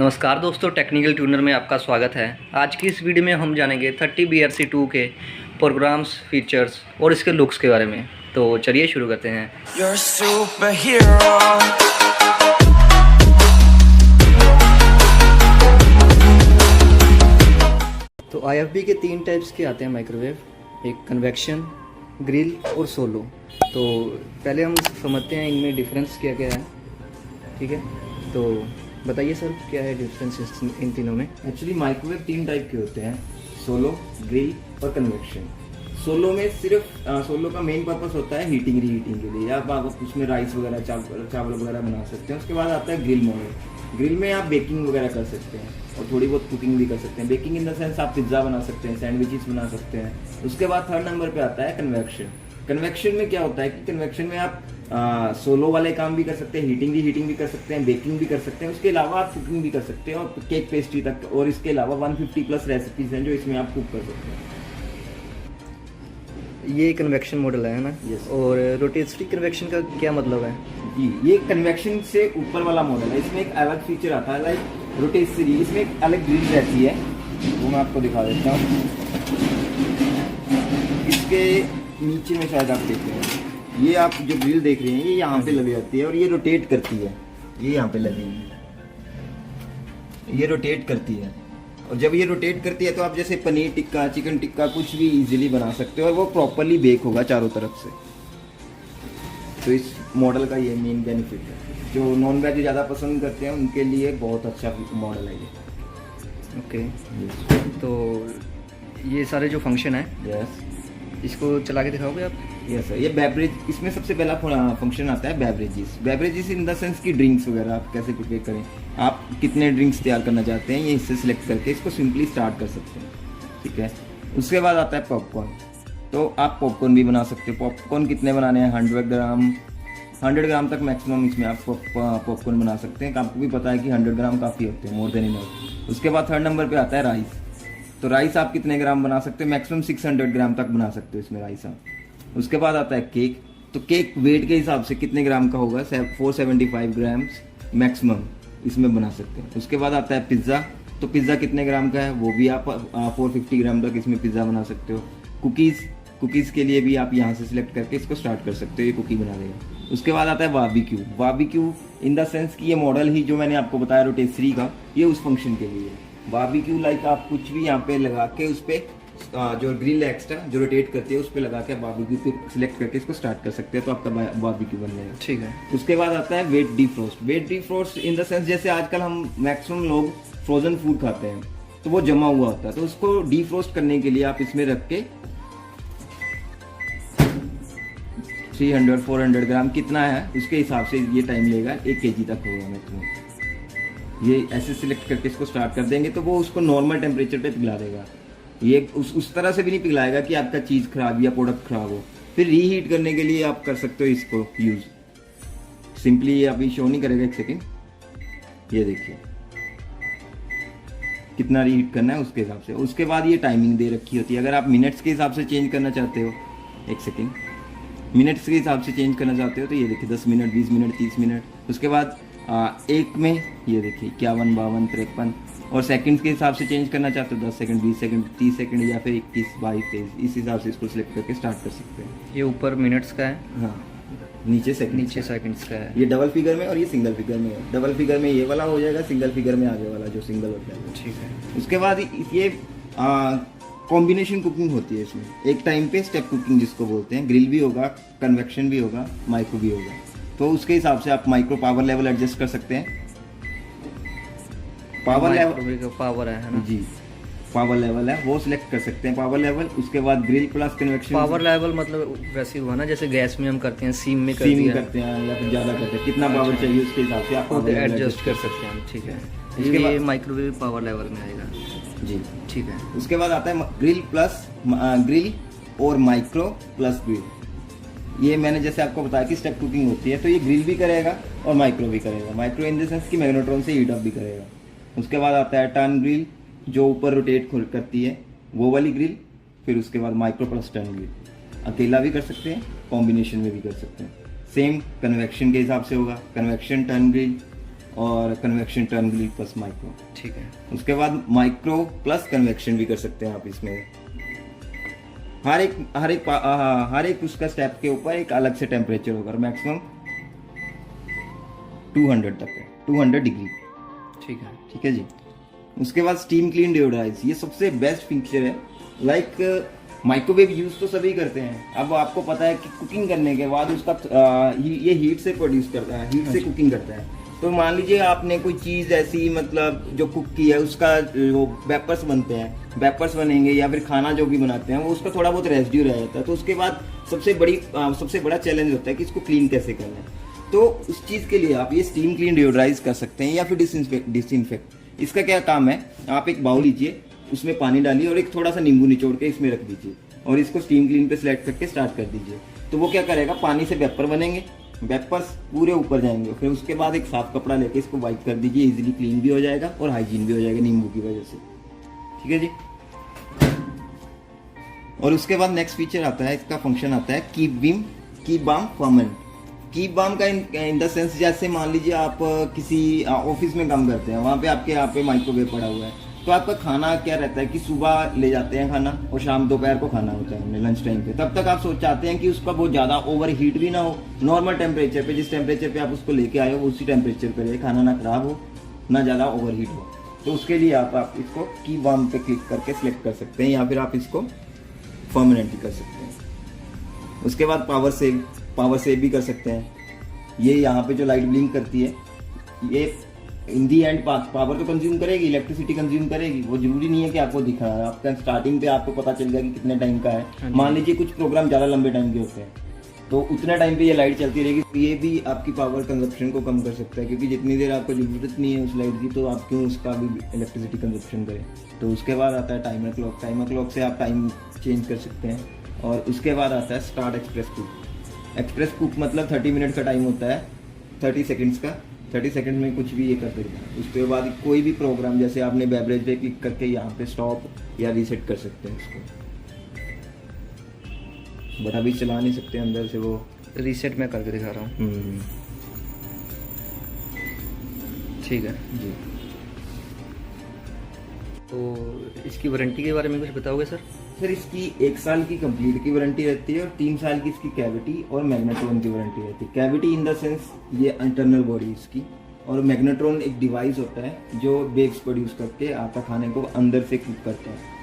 नमस्कार दोस्तों, technical tuner में आपका स्वागत है। आज की इस वीडियो में हम जानेंगे 30BRC2 के प्रोग्राम्स, फीचर्स और इसके लुक्स के बारे में। तो चलिए शुरू करते हैं। You're a superhero. तो IFB के 3 टाइप्स के आते हैं माइक्रोवेव, एक कन्वेक्शन, ग्रिल और सोलो। तो पहले हम समझते हैं इनमें डिफरेंस क्या क्या है। ठीक है, तो बताइए सर, क्या है डिफरेंस इन तीनों में? एक्चुअली माइक्रोवेव 3 टाइप के होते हैं, सोलो, ग्रिल और कन्वेक्शन। सोलो में सिर्फ सोलो का मेन पर्पस होता है हीटिंग रीहीटिंग के लिए, या आप उसमें राइस वगैरह चावल वगैरह बना सकते हैं। उसके बाद आता है ग्रिल मॉडल। ग्रिल में आप बेकिंग वगैरह कर सकते हैं और थोड़ी बहुत कुकिंग भी कर सकते हैं। बेकिंग इन द सेंस आप पिज्ज़ा बना सकते हैं, सैंडविचेस बना सकते हैं। उसके बाद थर्ड नंबर पे आता है कन्वेक्शन। कन्वेक्शन में क्या होता है कि कन्वेक्शन में आप सोलो वाले काम भी कर सकते हैं, हीटिंग भी कर सकते हैं, बेकिंग भी कर सकते हैं। उसके अलावा आप कुकिंग भी कर सकते हैं और केक पेस्ट्री तक, और इसके अलावा 150+ रेसिपीज हैं जो इसमें आप कुक कर सकते हैं। ये कन्वेक्शन मॉडल है ना? Yes. और रोटेटरी कन्वेक्शन का क्या मतलब है? जी, ये कन्वेक्शन से ऊपर वाला मॉडल है। इसमें एक अलग फीचर आता है, लाइक रोटेटरी। इसमें एक अलग ग्रिल रहती है, वो मैं आपको दिखा देता हूँ। इसके नीचे में शायद आप देख रहे हैं, ये आप जो ग्रिल देख रहे हैं, ये यहाँ पे लगी जाती है और ये रोटेट करती है। ये यहाँ पे लगी है, ये रोटेट करती है। और जब ये रोटेट करती है तो आप जैसे पनीर टिक्का, चिकन टिक्का कुछ भी इजीली बना सकते हो और वो प्रॉपरली बेक होगा चारों तरफ से। तो इस मॉडल का ये मेन बेनिफिट है। जो नॉन वेज ज़्यादा पसंद करते हैं उनके लिए बहुत अच्छा मॉडल है ये। ओके, तो ये सारे जो फंक्शन है, यस, इसको चला के दिखाओगे आप? Yes sir. ये बेवरेज, इसमें सबसे पहला फंक्शन आता है beverages. Beverages in the sense की ड्रिंक्स वगैरह आप कैसे प्रिपेयर करें, आप कितने ड्रिंक्स तैयार करना चाहते हैं, ये इससे सिलेक्ट करके इसको सिंपली स्टार्ट कर सकते हैं। ठीक है, उसके बाद आता है पॉपकॉर्न। तो आप पॉपकॉर्न भी बना सकते हो। पॉपकॉर्न कितने बनाने हैं? 100 ग्राम तक मैक्सिमम इसमें आप पॉपकॉर्न बना सकते हैं। आपको भी पता है कि 100 ग्राम काफ़ी होते हैं, मोर देन इनफ। उसके बाद थर्ड नंबर पे आता है राइस। तो राइस आप कितने ग्राम बना सकते हो? मैक्सिमम 600 ग्राम तक बना सकते हो इसमें राइस आप। उसके बाद आता है केक। तो केक वेट के हिसाब से कितने ग्राम का होगा? 475 ग्राम्स मैक्सिमम इसमें बना सकते हैं। उसके बाद आता है पिज़्ज़ा। तो पिज़्ज़ा कितने ग्राम का है? वो भी आप 450 ग्राम तक इसमें पिज़्ज़ा बना सकते हो। कुकीज़ के लिए भी आप यहाँ से सिलेक्ट करके इसको स्टार्ट कर सकते हो, ये कुकी बना देगा। उसके बाद आता है barbecue. Barbecue in the sense कि ये मॉडल ही जो मैंने आपको बताया रोटेटरी का, ये उस फंक्शन के लिए है। बारबेक्यू लाइक आप कुछ भी यहाँ पे लगा के उस पर जो ग्रिल एक्स्ट्रा जो रोटेट करती है उस पर लगा के बारबेक्यू पे सिलेक्ट करके इसको स्टार्ट कर सकते हैं, तो आपका बारबेक्यू बन जाएगा। ठीक है। उसके बाद आता है weight defrost. Weight defrost in the sense जैसे आजकल हम मैक्सिमम लोग फ्रोजन फूड खाते हैं तो वो जमा हुआ होता है, तो उसको डिफ्रोस्ट करने के लिए आप इसमें रख के 300-400 ग्राम कितना है उसके हिसाब से ये टाइम लेगा, 1 kg तक होगा मैक्सिमम। ये ऐसे सिलेक्ट करके इसको स्टार्ट कर देंगे तो वो उसको नॉर्मल टेम्परेचर पे पिघला देगा। ये उस तरह से भी नहीं पिघलाएगा कि आपका चीज़ खराब या प्रोडक्ट खराब हो। फिर रीहीट करने के लिए आप कर सकते हो इसको यूज़। सिंपली ये अभी शो नहीं करेगा, 1 सेकेंड, ये देखिए कितना रीहीट करना है उसके हिसाब से। उसके बाद ये टाइमिंग दे रखी होती है। अगर आप मिनट्स के हिसाब से चेंज करना चाहते हो, 1 सेकेंड, मिनट्स के हिसाब से चेंज करना चाहते हो तो ये देखिए 10 मिनट, 20 मिनट, 30 मिनट। उसके बाद एक में ये देखिए 51, 52, 53। और सेकंड्स के हिसाब से चेंज करना चाहते हो 10 सेकंड, 20 सेकंड, 30 सेकंड या फिर 21, 22, 23, इस हिसाब से इसको सिलेक्ट करके स्टार्ट कर सकते हैं। ये ऊपर मिनट्स का है, हाँ, नीचे सेकंड्स का है। ये डबल फिगर में और ये सिंगल फिगर में है। डबल फिगर में ये वाला हो जाएगा, सिंगल फिगर में आगे वाला जो सिंगल होता है। ठीक है। उसके बाद ये कॉम्बिनेशन कुकिंग होती है इसमें। एक टाइम पे स्टेप कुकिंग जिसको बोलते हैं। ग्रिल भी होगा, कन्वेक्शन भी होगा, माइक्रो भी होगा। तो उसके हिसाब से आप माइक्रो पावर लेवल एडजस्ट कर सकते हैं। पावर है ना जी, पावर लेवल है वो सिलेक्ट कर सकते हैं, पावर लेवल। उसके बाद grill plus convection. Power level मतलब वैसे हुआ ना जैसे गैस में हम करते हैं, सीम में करते हैं या फिर ज़्यादा करते हैं, कितना पावर चाहिए उसके हिसाब से आप खुद एडजस्ट कर सकते हैं। ठीक है, इसलिए माइक्रोवेव पावर लेवल में आएगा जी। ठीक है। उसके बाद आता है ग्रिल और माइक्रो प्लस ग्रिल। ये मैंने जैसे आपको बताया कि स्टेप कुकिंग होती है, तो ये ग्रिल भी करेगा और माइक्रो भी करेगा। माइक्रो इन द सेंस कि मैग्नेट्रॉन से हीट अप भी करेगा। उसके बाद आता है टर्न ग्रिल, जो ऊपर रोटेट करती है वो वाली ग्रिल। फिर उसके बाद माइक्रो प्लस टर्न ग्रिल, अकेला भी कर सकते हैं, कॉम्बिनेशन में भी कर सकते हैं। सेम कन्वेक्शन के हिसाब से होगा, कन्वेक्शन, टर्न ग्रिल और convection turn grill plus micro. ठीक है। उसके बाद माइक्रो प्लस कन्वेक्शन भी कर सकते हैं आप इसमें। हर एक उसका स्टेप के ऊपर एक अलग से टेम्परेचर होगा, मैक्सिमम 200 तक है, 200 डिग्री। ठीक है। ठीक है जी। उसके बाद स्टीम क्लीन डिओडराइज, ये सबसे बेस्ट फीचर है। लाइक माइक्रोवेव यूज तो सभी करते हैं। अब आपको पता है कि कुकिंग करने के बाद उसका ये हीट से प्रोड्यूस करता है, हीट से कुकिंग करता है। तो मान लीजिए आपने कोई चीज़ ऐसी मतलब जो कुक की है, उसका वो वेपर्स बनते हैं, वेपर्स बनेंगे या फिर खाना जो भी बनाते हैं वो उसका थोड़ा बहुत रेसिड्यू रह जाता है। तो उसके बाद सबसे बड़ा चैलेंज होता है कि इसको क्लीन कैसे करना है। तो उस चीज़ के लिए आप ये स्टीम क्लीन डिओडराइज कर सकते हैं या फिर डिसइंफेक्ट। इसका क्या काम है, आप एक बाउल लीजिए, उसमें पानी डालिए और एक थोड़ा सा नींबू निचोड़ के इसमें रख दीजिए और इसको स्टीम क्लीन पे सिलेक्ट करके स्टार्ट कर दीजिए। तो वो क्या करेगा, पानी से वेपर बनेंगे, वेपर्स पूरे ऊपर जाएंगे। फिर उसके बाद एक साफ कपड़ा लेके इसको वाइप कर दीजिए, इजीली क्लीन भी हो जाएगा और हाइजीन भी हो जाएगा नींबू की वजह से। ठीक है जी। और उसके बाद नेक्स्ट फीचर आता है, इसका फंक्शन आता है keep warm ferment. Keep warm का इन द सेंस, जैसे मान लीजिए आप किसी ऑफिस में काम करते हैं, वहाँ पे आपके यहाँ पे माइक्रोवेव पड़ा हुआ है। तो आपका खाना क्या रहता है कि सुबह ले जाते हैं खाना और शाम दोपहर को खाना होता है हमने लंच टाइम पे। तब तक आप चाहते हैं कि उसका बहुत ज़्यादा ओवर हीट भी ना हो, नॉर्मल टेम्परेचर पे, जिस टेम्परेचर पे आप उसको लेके आए हो उसी टेम्परेचर पे रहे, खाना ना खराब हो ना ज़्यादा ओवर हीट हो। तो उसके लिए आप इसको कीप वार्म पे क्लिक करके सिलेक्ट कर सकते हैं या फिर आप इसको परमानेंटली कर सकते हैं। उसके बाद पावर सेव भी कर सकते हैं। ये यहाँ पे जो लाइट ब्लिंक करती है, ये इन दी एंड पावर तो कंज्यूम करेगी, इलेक्ट्रिसिटी कंज्यूम करेगी। वो जरूरी नहीं है कि आपको दिखा है, आपका स्टार्टिंग पे आपको पता चल गया कि कितने टाइम का है। मान लीजिए कुछ प्रोग्राम ज़्यादा लंबे टाइम के होते हैं तो उतने टाइम पे ये लाइट चलती रहेगी। ये भी आपकी पावर कंजप्शन को कम कर सकता है, क्योंकि जितनी देर आपको जरूरत नहीं है उस लाइट की तो आप क्यों उसका भी इलेक्ट्रिसिटी कंजप्शन करें। तो उसके बाद आता है टाइमर क्लॉक। टाइमर क्लॉक से आप टाइम चेंज कर सकते हैं। और उसके बाद आता है start express cook. Express cook मतलब 30 मिनट का टाइम होता है, 30 सेकेंड्स का। 30 सेकंड में कुछ भी ये कर सकते हैं। उसके बाद कोई भी प्रोग्राम, जैसे आपने बेवरेज पे क्लिक करके यहाँ पे स्टॉप या रीसेट कर सकते हैं इसको, बट अभी चला नहीं सकते अंदर से। वो रीसेट मैं करके दिखा रहा हूँ। ठीक है जी। तो इसकी वारंटी के बारे में कुछ बताओगे सर? सर इसकी 1 साल की कंप्लीट की वारंटी रहती है और 3 साल की इसकी कैविटी और मैग्नेट्रॉन की वारंटी रहती है। कैविटी इन द सेंस ये इंटरनल बॉडी इसकी, और मैग्नेट्रॉन एक डिवाइस होता है जो बेब्स प्रोड्यूस करके आपका खाने को अंदर से कुक करता है।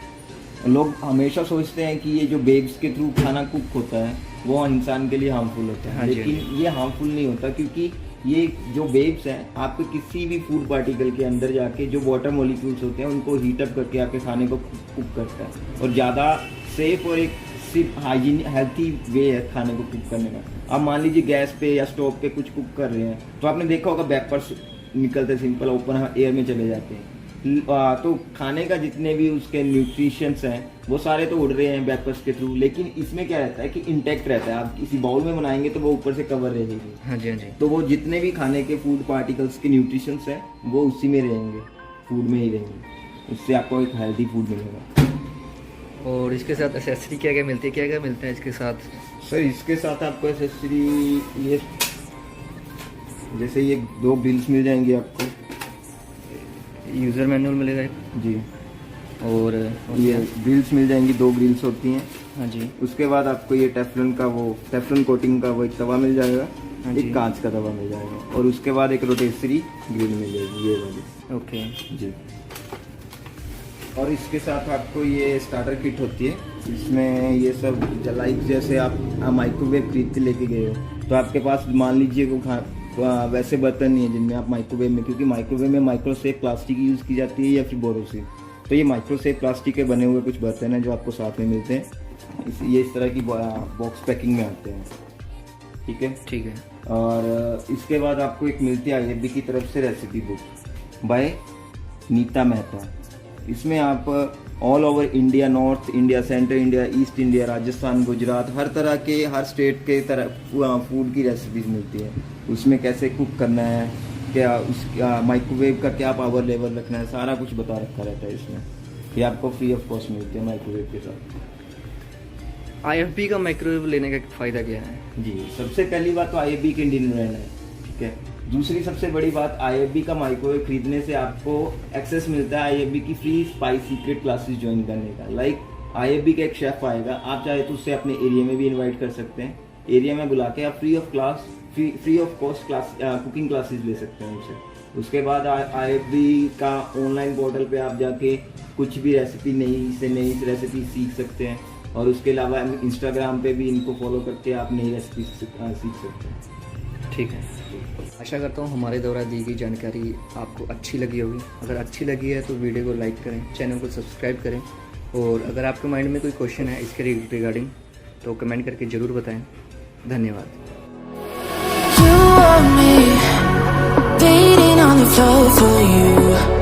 लोग हमेशा सोचते हैं कि ये जो बेब्स के थ्रू खाना कुक होता है वो इंसान के लिए हार्मफुल होता है। लेकिन ये हार्मफुल नहीं होता, क्योंकि ये जो बेब्स हैं आपके किसी भी फूड पार्टिकल के अंदर जाके जो वाटर मॉलिक्यूल्स होते हैं उनको हीटअप करके आपके खाने को कुक करता है। और ज़्यादा सेफ और एक सिर्फ हाइजीन हेल्थी वे है खाने को कुक करने का। अब मान लीजिए गैस पे या स्टोव पे कुछ कुक कर रहे हैं तो आपने देखा होगा वेपर्स निकलते सिंपल ओपन एयर में चले जाते हैं। तो खाने का जितने भी उसके न्यूट्रिशंस हैं वो सारे तो उड़ रहे हैं वेपर्स के थ्रू, लेकिन इसमें क्या रहता है कि इंटैक्ट रहता है। आप किसी बाउल में बनाएंगे तो वो ऊपर से कवर रहेगी। हाँ जी, हाँ जी। तो वो जितने भी खाने के फूड पार्टिकल्स के न्यूट्रिशंस हैं वो उसी में रहेंगे, फूड में ही रहेंगे। उससे आपको एक हेल्दी फूड मिलेगा। और इसके साथ एसेसरी क्या क्या मिलती है, क्या क्या मिलता है इसके साथ? सर इसके साथ आपको एसेसरी ये जैसे ये 2 ग्रिल्स मिल जाएंगे आपको, यूज़र मैनुअल मिलेगा एक जी, और ये ग्रिल्स मिल जाएंगी, 2 ग्रिल्स होती हैं। हाँ जी। उसके बाद आपको ये टेफ्लॉन कोटिंग का वो एक तवा मिल जाएगा, हाँ जी। एक कांच का तवा मिल जाएगा, और उसके बाद एक रोटेसरी ग्रिल मिल जाएगी ये वाली। ओके जी। और इसके साथ आपको ये स्टार्टर किट होती है, इसमें ये सब लाइक जैसे आप माइक्रोवेव खरीद के लेके गए हो तो आपके पास मान लीजिए वो वैसे बर्तन नहीं है जिनमें आप माइक्रोवेव में, क्योंकि माइक्रोवेव में माइक्रोसेफ प्लास्टिक यूज़ की जाती है या फिर बोरोसिल, तो ये माइक्रोसेफ प्लास्टिक के बने हुए कुछ बर्तन हैं जो आपको साथ में मिलते हैं। ये इस तरह की बॉक्स पैकिंग में आते हैं। ठीक है, ठीक है। और इसके बाद आपको एक मिलती है IFB की तरफ से recipe book by Neeta Mehta. इसमें आप all over India, north India, central India, east India, Rajasthan, Gujarat, हर तरह के हर स्टेट के तरह फूड की रेसिपीज मिलती है। उसमें कैसे कुक करना है, क्या उस माइक्रोवेव का क्या पावर लेवल रखना है, सारा कुछ बता रखा रहता है इसमें। ये आपको फ्री ऑफ कॉस्ट मिलती है माइक्रोवेव के साथ। IFB का माइक्रोवेव लेने का फ़ायदा क्या है? जी, सबसे पहली बात तो IFB के इंडियन ब्रांड है। ठीक है, दूसरी सबसे बड़ी बात, IFB का माइक्रोवेव खरीदने से आपको एक्सेस मिलता है IFB की free spy secret classes join करने का। लाइक IFB का एक शेफ आएगा, आप चाहे तो उससे अपने एरिया में भी इनवाइट कर सकते हैं, एरिया में बुला के आप free of cost cooking classes ले सकते हैं उससे। उसके बाद IFB का ऑनलाइन पोर्टल पे आप जाके कुछ भी रेसिपी नई रेसिपी सीख सकते हैं, और उसके अलावा इंस्टाग्राम पे भी इनको फॉलो करके आप नई रेसिपी सीख सकते हैं। ठीक है, आशा करता हूँ हमारे द्वारा दी गई जानकारी आपको अच्छी लगी होगी। अगर अच्छी लगी है तो वीडियो को लाइक करें, चैनल को सब्सक्राइब करें, और अगर आपके माइंड में कोई क्वेश्चन है इसके रिगार्डिंग तो कमेंट करके ज़रूर बताएं। धन्यवाद। You want me, waiting on the floor for you.